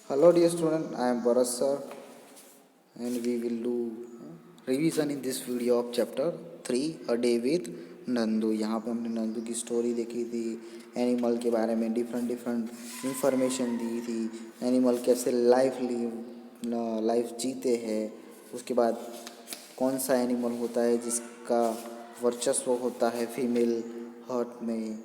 Hello dear student, I am Bharat sir and we will do revision in this video of chapter 3 A Day with Nandu. यहाँ पे हमने नंदू की story देखी थी, animal के बारे में डिफरेंट डिफरेंट इंफॉर्मेशन दी थी, एनिमल कैसे लाइफ जीते हैं। उसके बाद कौन सा एनिमल होता है जिसका वर्चस्व होता है फीमेल हर्ट में,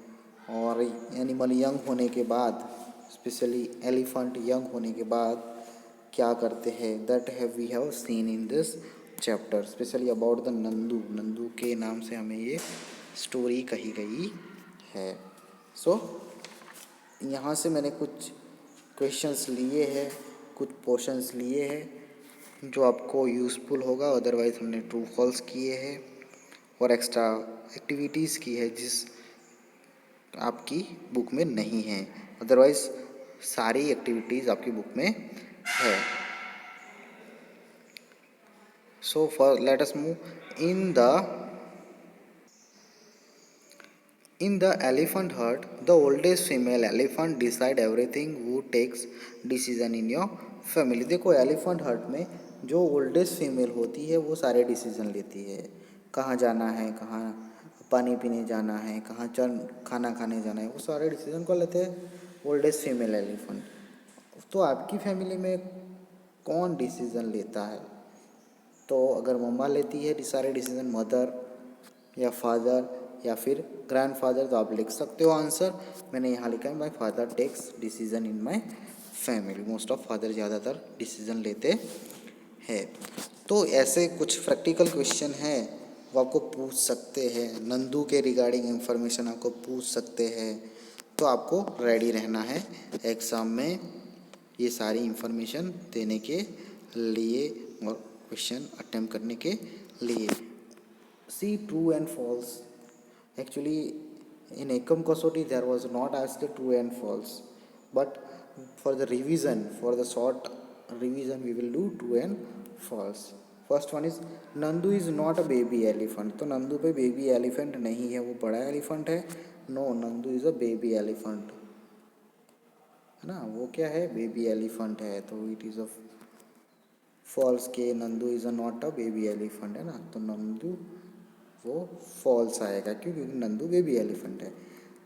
और एनिमल यंग होने के बाद स्पेशली एलिफेंट यंग होने के बाद क्या करते हैं, that we have seen in this chapter specially about the Nandu. Nandu के नाम से हमें ये स्टोरी कही गई है। सो यहाँ से मैंने कुछ क्वेश्चंस लिए हैं, कुछ पोर्शंस लिए हैं जो आपको यूज़फुल होगा। अदरवाइज़ हमने ट्रू फॉल्स किए हैं और एक्स्ट्रा एक्टिविटीज़ की है जिस आपकी बुक में नहीं है। अदरवाइज़ सारी एक्टिविटीज़ आपकी बुक में है। So for let us move in the elephant herd, the oldest female elephant decide everything who takes decision in your family। देखो एलिफेंट हर्ड में जो ओल्डेस्ट फीमेल होती है वो सारे डिसीजन लेती है, कहाँ जाना है, कहाँ पानी पीने जाना है, कहाँ खाना खाने जाना है, वो सारे डिसीजन को लेते हैं ओल्डेस्ट फीमेल एलिफेंट। तो आपकी फैमिली में कौन डिसीजन लेता है? तो अगर मम्मा लेती है सारे डिसीजन, मदर या फादर या फिर ग्रैंडफादर, तो आप लिख सकते हो आंसर। मैंने यहाँ लिखा है my father takes decision in my family. Most of father ज़्यादातर डिसीजन लेते हैं। तो ऐसे कुछ प्रैक्टिकल क्वेश्चन हैं वो आपको पूछ सकते हैं, नंदू के रिगार्डिंग इंफॉर्मेशन आपको पूछ सकते हैं। तो आपको रेडी रहना है एग्ज़ाम में ये सारी इंफॉर्मेशन देने के लिए और क्वेश्चन अटेम्प्ट करने के लिए। C true and false. Actually in Ekam Kasoti there was not asked true and false, but for the revision, for the short revision we will do true and false. First one is Nandu is not a baby elephant. तो नंदू पे baby elephant नहीं है, वो बड़ा elephant है। No, Nandu is a baby elephant, है ना, वो क्या है, बेबी एलिफेंट है। तो इट इज़ अ फॉल्स के Nandu is a not a baby elephant, है ना। तो नंदू वो फॉल्स आएगा क्योंकि नंदू बेबी एलिफेंट है।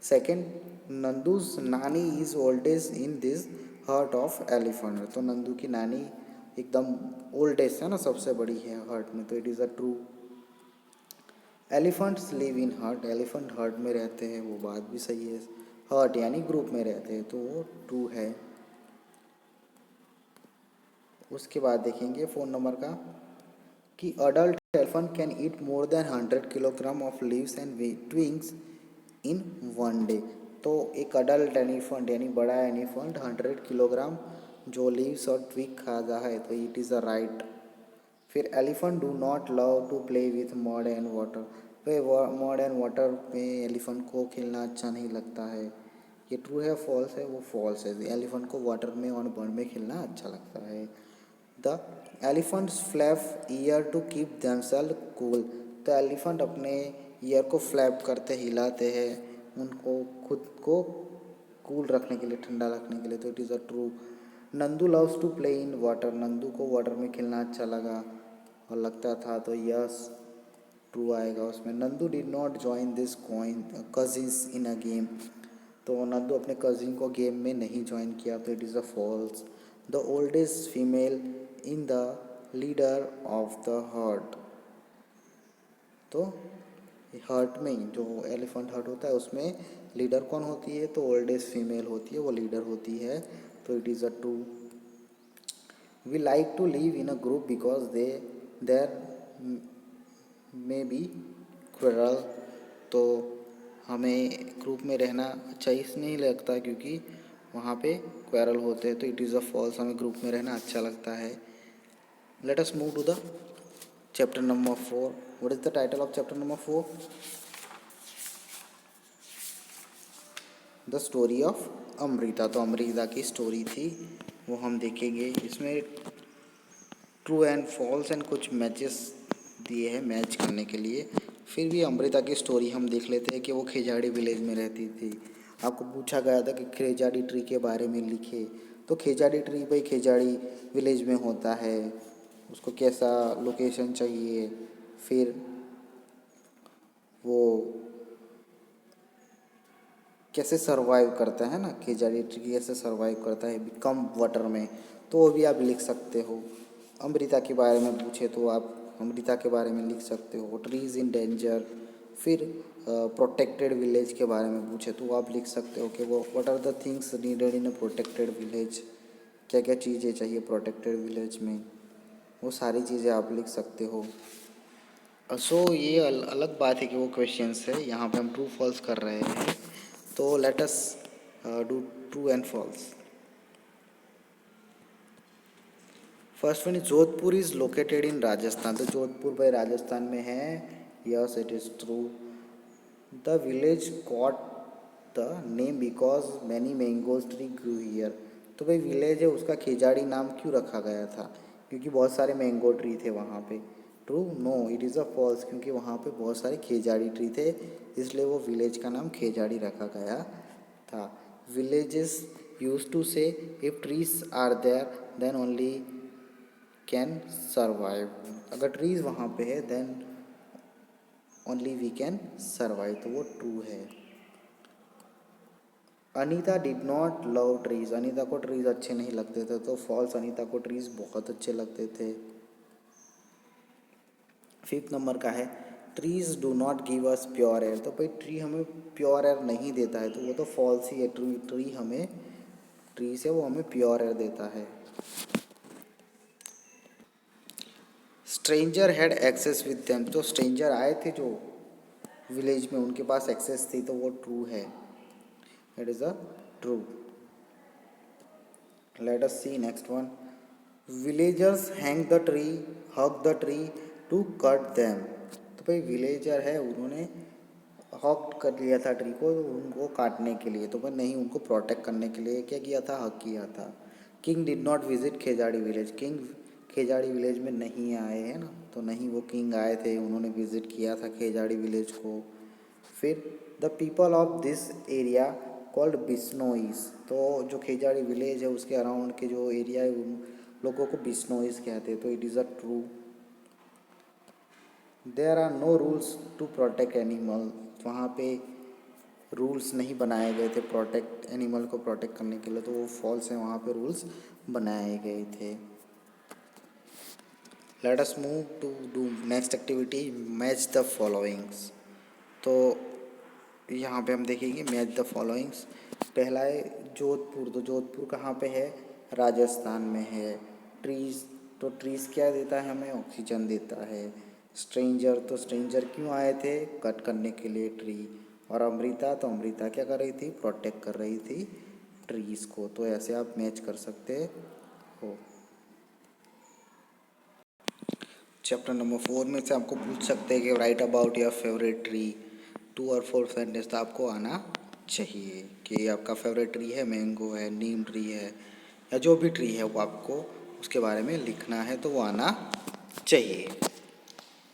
सेकंड, नंदूज नानी is oldest in this hurt of elephant. तो नंदू की नानी एकदम ओल्डेस्ट है ना, सबसे बड़ी है हर्ट में, तो it is a true. Elephants live in herd, elephant herd में रहते हैं, वो बात भी सही है। हर्ट यानी ग्रुप में रहते हैं, तो वो ट्रू है। उसके बाद देखेंगे 4 नंबर का कि adult elephant can eat more than 100 kilogram of leaves and twigs in one day. तो एक अडल्ट एलिफेंट यानी बड़ा एलिफेंट 100 किलोग्राम जो लीव्स और ट्विग खाता है, तो इट इज़ अ राइट। फिर elephant do not love to play with mud and water. तो मड एंड वाटर में एलिफेंट को खेलना अच्छा नहीं लगता है, ये ट्रू है फॉल्स है? वो फॉल्स है। एलिफेंट को वाटर में और बर्ड में खेलना अच्छा लगता है। The elephants flap ear to keep themself cool. तो एलिफेंट अपने ईयर को फ्लैप करते हिलाते हैं उनको खुद को कूल रखने के लिए, ठंडा रखने के लिए, तो it is a true. Nandu loves to play in water. Nandu को वाटर में खेलना अच्छा लगा और लगता था, तो यस ट्रू आएगा उसमें। Nandu did not join this cousins in a game. तो नंदू अपने कजिन को गेम में नहीं ज्वाइन किया, तो it is a false. The oldest female in the leader of the herd. तो हर्ट में जो एलिफेंट हर्ट होता है उसमें लीडर कौन होती है? तो ओल्डेस्ट फीमेल होती है, वो लीडर होती है, तो it is a true. We like to live in a group because there में बी क्वेरल। तो हमें ग्रुप में रहना अच्छा इसलिए लगता क्योंकि वहाँ पे क्वेरल होते हैं, तो इट इज़ अ फॉल्स, हमें ग्रुप में रहना अच्छा लगता है। Let us move to the chapter number 4। What is the title of chapter number 4? The story of Amrita. तो अमृता की स्टोरी थी वो हम देखेंगे। इसमें ट्रू एंड फॉल्स एंड कुछ मैचेस दिए हैं मैच करने के लिए। फिर भी अमृता की स्टोरी हम देख लेते हैं कि वो खेजाड़ी विलेज में रहती थी। आपको पूछा गया था कि खेजाड़ी ट्री के बारे में लिखे, तो खेजाड़ी ट्री भाई खेजाड़ी विलेज में होता है, उसको कैसा लोकेशन चाहिए, फिर वो कैसे सरवाइव करता है ना, खेजाड़ी ट्री कैसे सरवाइव करता है कम वाटर में, तो वो भी आप लिख सकते हो। अमृता के बारे में पूछे तो आप अमृता के बारे में लिख सकते हो। ट्रीज इन डेंजर, फिर प्रोटेक्टेड विलेज के बारे में पूछे तो आप लिख सकते हो कि वो what are the things needed in a protected village, क्या क्या चीज़ें चाहिए प्रोटेक्टेड विलेज में, वो सारी चीज़ें आप लिख सकते हो। सो ये अलग बात है कि वो क्वेश्चंस है, यहाँ पे हम ट्रू फॉल्स कर रहे हैं, तो let us do true and false. First one is Jodhpur is located in Rajasthan, तो जोधपुर भाई राजस्थान में है, yes it is true. The village got the name because many mangoes tree grew here, तो भाई विलेज है उसका खेजाड़ी नाम क्यों रखा गया था, क्योंकि बहुत सारे मैंगो ट्री थे वहाँ पे। True, no it is a false, क्योंकि वहाँ पे बहुत सारे खेजाड़ी ट्री थे, इसलिए वो विलेज का नाम खेजाड़ी रखा गया था। Villages use to say if trees are there then only can survive, अगर ट्रीज वहाँ पे है then only we can survive, तो वो ट्रू है। Anita did not love trees, Anita को ट्रीज अच्छे नहीं लगते थे, तो फॉल्स, अनीता को ट्रीज बहुत अच्छे लगते थे। फिफ्थ नंबर का है trees do not give us pure air, तो भाई ट्री हमें प्योर एयर नहीं देता है, तो वो तो फॉल्स ही है। ट्री ट्री हमें ट्री से वो हमें प्योर एयर देता है। Stranger had access with them, तो स्ट्रेंजर आए थे जो विलेज में, उनके पास एक्सेस थी, तो वो ट्रू है, it is a true. Let us see next one. Villagers hang the tree, hug the tree to cut them, तो भाई विलेजर है उन्होंने हक कर लिया था ट्री को उनको काटने के लिए, तो भाई नहीं, उनको प्रोटेक्ट करने के लिए क्या किया था, हक किया था। King did not visit Khejadi village, king Khejadi village में नहीं आए हैं ना, तो नहीं वो किंग आए थे, उन्होंने विजिट किया था खेजाड़ी विलेज को। फिर the people of this area called Bishnois, तो जो खेजाड़ी विलेज है उसके अराउंड के जो एरिया है उन लोगों को बिश्नोइज कहते हैं, तो it is a true. There are no rules to protect animal, वहाँ पे रूल्स नहीं बनाए गए थे प्रोटेक्ट एनिमल को प्रोटेक्ट करने के लिए, तो वो फॉल्स है, वहाँ पे रूल्स बनाए गए थे। Let us move to do next activity, match the followings. तो यहाँ पे हम देखेंगे मैच द फॉलोइंग्स। पहला है जोधपुर, तो जोधपुर कहाँ पे है, राजस्थान में है। ट्रीज, तो ट्रीज क्या देता है हमें, ऑक्सीजन देता है। स्ट्रेंजर, तो स्ट्रेंजर क्यों आए थे, कट करने के लिए ट्री। और अमृता, तो अमृता क्या कर रही थी, प्रोटेक्ट कर रही थी ट्रीज को, तो ऐसे आप मैच कर सकते हो। चैप्टर नंबर 4 में से आपको पूछ सकते हैं कि right about your favourite tree, 2 और 4 सेंटेंस तो आपको आना चाहिए कि आपका फेवरेट ट्री है, मैंगो है, नीम ट्री है, या जो भी ट्री है वो आपको उसके बारे में लिखना है, तो वो आना चाहिए।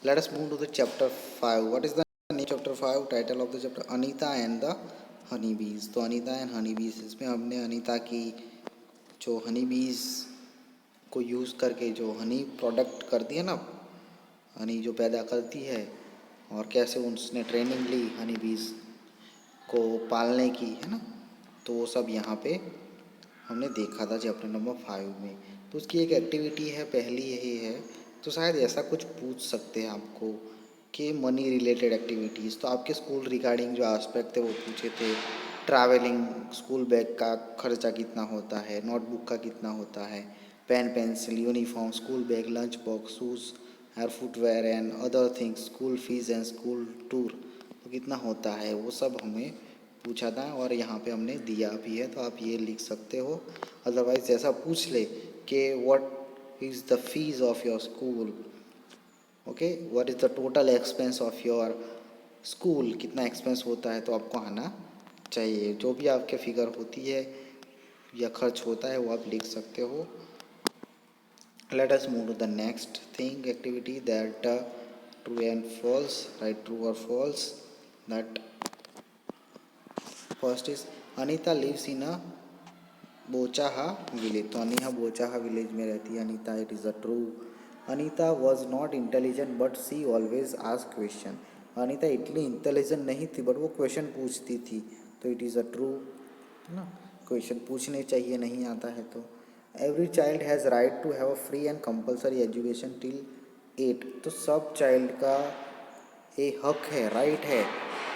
Let us move to the chapter 5। What is the name chapter 5, title of the chapter, Anita and the honey bees, तो अनीता एंड हनी बीज, इसमें हमने अनीता की जो हनी बीज को यूज़ करके जो हनी प्रोडक्ट करती है ना, हनी जो पैदा करती है, और कैसे उसने ट्रेनिंग ली हनी बीज को पालने की, है ना, तो वो सब यहाँ पे हमने देखा था चैप्टर नंबर 5 में। तो उसकी एक एक्टिविटी है, पहली यही है, तो शायद ऐसा कुछ पूछ सकते हैं आपको कि मनी रिलेटेड एक्टिविटीज़, तो आपके स्कूल रिगार्डिंग जो एस्पेक्ट थे वो पूछे थे। ट्रैवलिंग, स्कूल बैग का खर्चा कितना होता है, नोटबुक का कितना होता है, pen pencil, uniform, school bag, lunch box, shoes, hair footwear and other things, school fees and school tour, तो कितना होता है, वो सब हमें पूछा था, और यहाँ पे हमने दिया भी है, तो आप ये लिख सकते हो। अदरवाइज ऐसा पूछ ले कि what is the fees of your school, okay, what is the total expense of your school, कितना एक्सपेंस होता है, तो आपको आना चाहिए। जो भी आपके फिगर होती है या खर्च होता है वो आप लिख सकते हो। Let us move to the next thing activity, that true and false, right true और false. That first is Anita lives in a Bochaha village, तो अनिहा बोचाहा विलेज में रहती है Anita, it is a true. Anita was not intelligent but she always ask question, Anita इतनी intelligent नहीं थी but वो question पूछती थी, तो इट इज़ अ ट्रू, है ना। क्वेश्चन पूछने चाहिए, नहीं आता है तो। Every child has right to have a free and compulsory education till 8, तो सब चाइल्ड का ये हक है, राइट है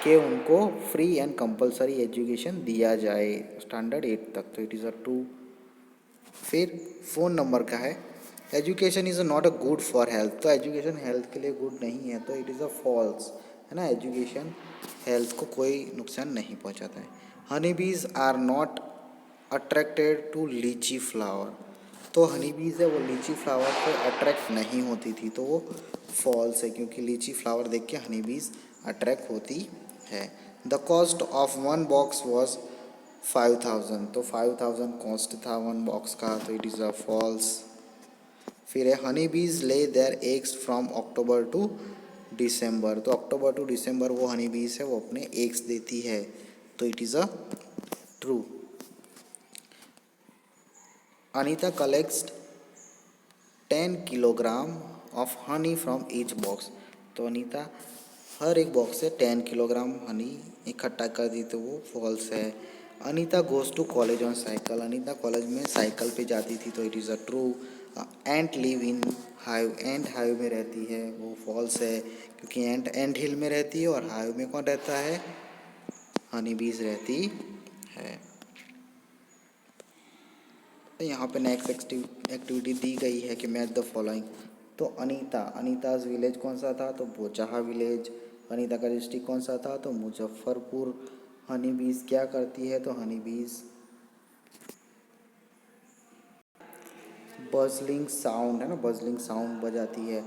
कि उनको फ्री एंड कंपल्सरी एजुकेशन दिया जाए स्टैंडर्ड 8 तक, तो इट इज़ अ ट्रू। फिर फ़ोन नंबर का है, education is not a good for health, तो एजुकेशन हेल्थ के लिए गुड नहीं है, तो इट इज़ अ फॉल्स, है ना। एजुकेशन हेल्थ को कोई नुकसान नहीं पहुंचाता है। Honey bees are not attracted to लीची फ्लावर, तो हनी बीज है वो लीची फ्लावर को अट्रैक्ट नहीं होती थी, तो वो फॉल्स है, क्योंकि लीची फ्लावर देख के हनी बीज अट्रैक्ट होती है। The cost of one box was 5000, तो 5000 कॉस्ट था वन बॉक्स का, तो इट इज़ अ फॉल्स। फिर है honey bees lay their eggs from October to December, तो अक्टूबर टू दिसंबर वो हनी बीज है वो अपने एग्स देती है, तो it is a true. Anita collects 10 kilogram of honey from each box, तो अनीता हर एक बॉक्स से 10 किलोग्राम हनी इकट्ठा कर दी, तो वो फॉल्स है। Anita goes to college on cycle, Anita college में साइकिल पे जाती थी, तो it is a true. Ant live in hive, ant hive में रहती है, वो फॉल्स है, क्योंकि एंट हिल में रहती है, और हाइव में कौन रहता है, हनी बीज रहती है। तो यहाँ पे नेक्स्ट एक्टिविटी दी गई है कि मैच द फॉलोइंग, तो अनीता, अनीताज विलेज कौन सा था, तो बोचाहा विलेज। अनीता का डिस्ट्रिक्ट कौन सा था, तो मुजफ्फरपुर। हनी बीज क्या करती है, तो हनी बीज बजलिंग साउंड, है ना, बजलिंग साउंड बजाती है।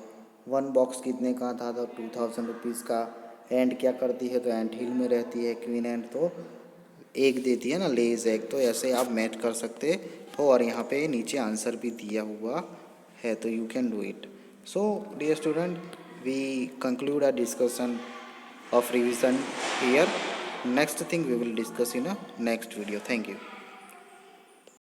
वन बॉक्स कितने का था, तो 2000 रुपीज़ का। एंड क्या करती है, तो एंट हिल में रहती है, क्वीन एंड तो एग देती है ना, लेज एग, तो ऐसे आप मैच कर सकते हो, और यहाँ पे नीचे आंसर भी दिया हुआ है, तो you can do it. So dear student, we conclude a discussion of revision here. Next thing we will discuss in a next video. Thank you.